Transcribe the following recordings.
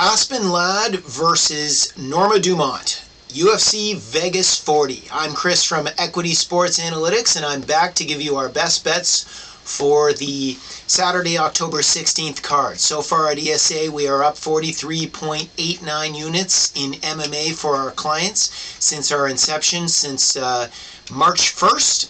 Aspen Ladd versus Norma Dumont, UFC Vegas 40. I'm Chris from Equity Sports Analytics, and I'm back to give you our best bets for the Saturday, October 16th card. So far at ESA, we are up 43.89 units in MMA for our clients since our inception, since March 1st.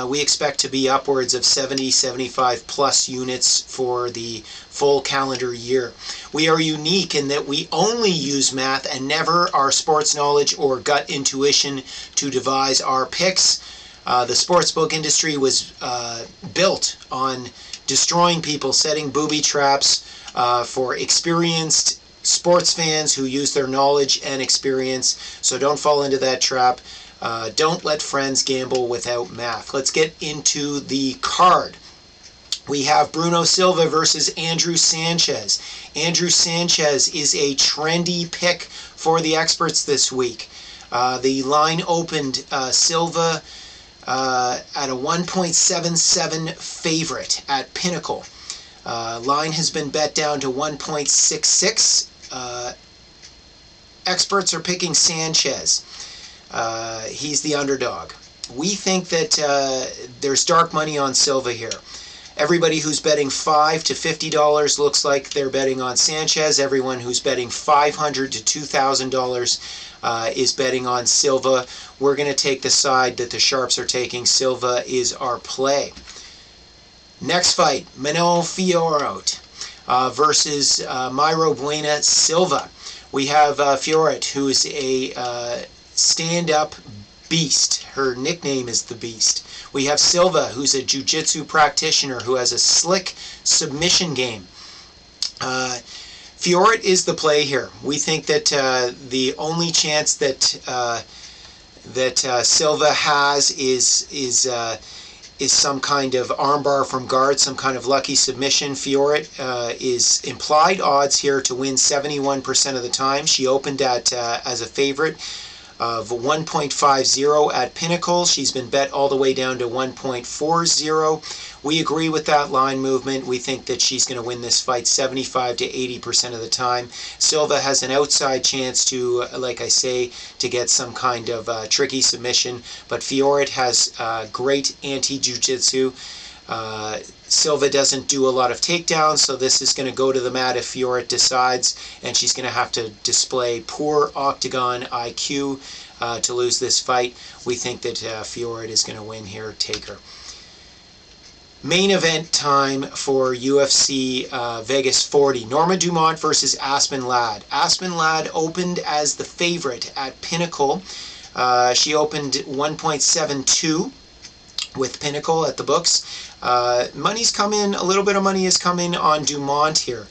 We expect to be upwards of 70, 75 plus units for the full calendar year. We are unique in that we only use math and never our sports knowledge or gut intuition to devise our picks. The sportsbook industry was built on destroying people, setting booby traps for experienced sports fans who use their knowledge and experience. So don't fall into that trap. Don't let friends gamble without math. Let's get into the card. We have Bruno Silva versus Andrew Sanchez. Andrew Sanchez is a trendy pick for the experts this week. The line opened Silva at a 1.77 favorite at Pinnacle. Line has been bet down to 1.66. Experts are picking Sanchez. He's the underdog. We think that there's dark money on Silva here. Everybody who's betting $5 to $50 looks like they're betting on Sanchez. Everyone who's betting $500 to $2,000 is betting on Silva. We're going to take the side that the sharps are taking. Silva is our play. Next fight, Manon Fiorot versus Mayra Bueno Silva. We have Fiorot, who's a stand-up beast. Her nickname is the Beast. We have Silva, who's a jiu-jitsu practitioner who has a slick submission game. Fiorot is the play here. We think that the only chance that Silva has is some kind of armbar from guard, some kind of lucky submission. Fiorot is implied odds here to win 71% of the time. She opened at as a favorite of 1.50 at Pinnacle. She's been bet all the way down to 1.40. We agree with that line movement. We think that she's going to win this fight 75 to 80% of the time. Silva has an outside chance to, like I say, to get some kind of tricky submission, but Fiorot has great anti-jiu-jitsu. Silva doesn't do a lot of takedowns, so this is going to go to the mat if Fiorot decides, and she's going to have to display poor octagon IQ to lose this fight. We think that Fiorot is going to win here. Take her. Main event time for UFC Vegas 40. Norma Dumont versus Aspen Ladd. Aspen Ladd opened as the favorite at Pinnacle. She opened 1.72 with Pinnacle at the books. Money's come in, a little bit of money has come in on Dumont here.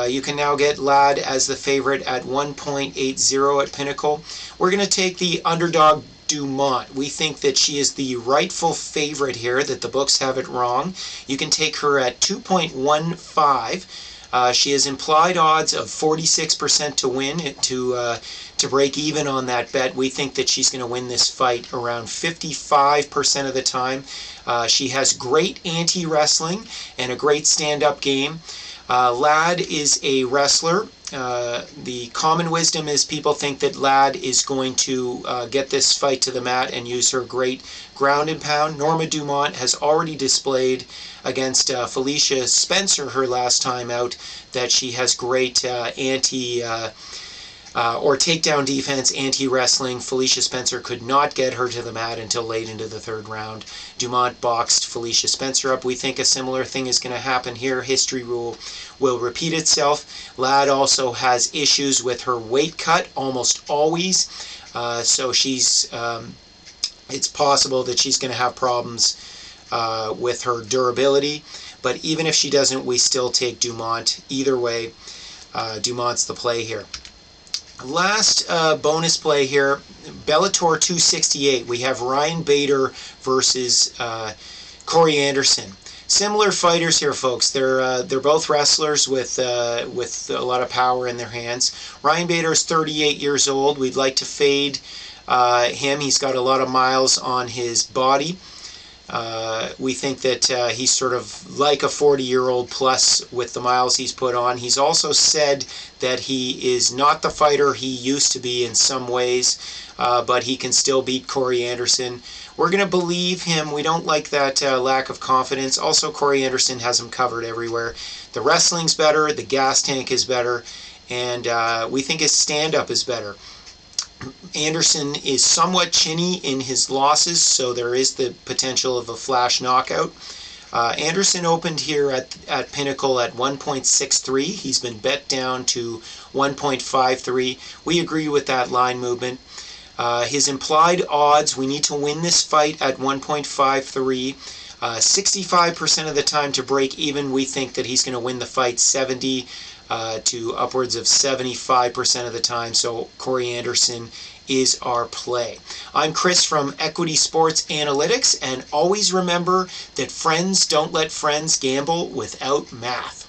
You can now get Ladd as the favorite at 1.80 at Pinnacle. We're going to take the underdog Dumont. We think that she is the rightful favorite here, that the books have it wrong. You can take her at 2.15. She has implied odds of 46% to win, to break even on that bet. We think that she's going to win this fight around 55% of the time. She has great anti-wrestling and a great stand-up game. Ladd is a wrestler. The common wisdom is people think that Ladd is going to get this fight to the mat and use her great ground and pound. Norma Dumont has already displayed against Felicia Spencer her last time out that she has great or takedown defense, anti-wrestling. Felicia Spencer could not get her to the mat until late into the third round. Dumont boxed Felicia Spencer up. We think a similar thing is going to happen here. History will repeat itself. Ladd also has issues with her weight cut almost always. So she's it's possible that she's going to have problems with her durability. But even if she doesn't, we still take Dumont. Either way, Dumont's the play here. Last bonus play here, Bellator 268. We have Ryan Bader versus Corey Anderson. Similar fighters here, folks. They're both wrestlers with a lot of power in their hands. Ryan Bader is 38 years old. We'd like to fade him. He's got a lot of miles on his body. We think that he's sort of like a 40-year-old plus with the miles he's put on. He's also said that he is not the fighter he used to be in some ways, but he can still beat Corey Anderson. We're going to believe him. We don't like that lack of confidence. Also, Corey Anderson has him covered everywhere. The wrestling's better, the gas tank is better, and we think his stand-up is better. Anderson is somewhat chinny in his losses, so there is the potential of a flash knockout. Anderson opened here at Pinnacle at 1.63. He's been bet down to 1.53. We agree with that line movement. His implied odds, we need to win this fight at 1.53. 65% of the time to break even, we think that he's going to win the fight 70 to upwards of 75% of the time. So Corey Anderson is our play. I'm Chris from Equity Sports Analytics, and always remember that friends don't let friends gamble without math.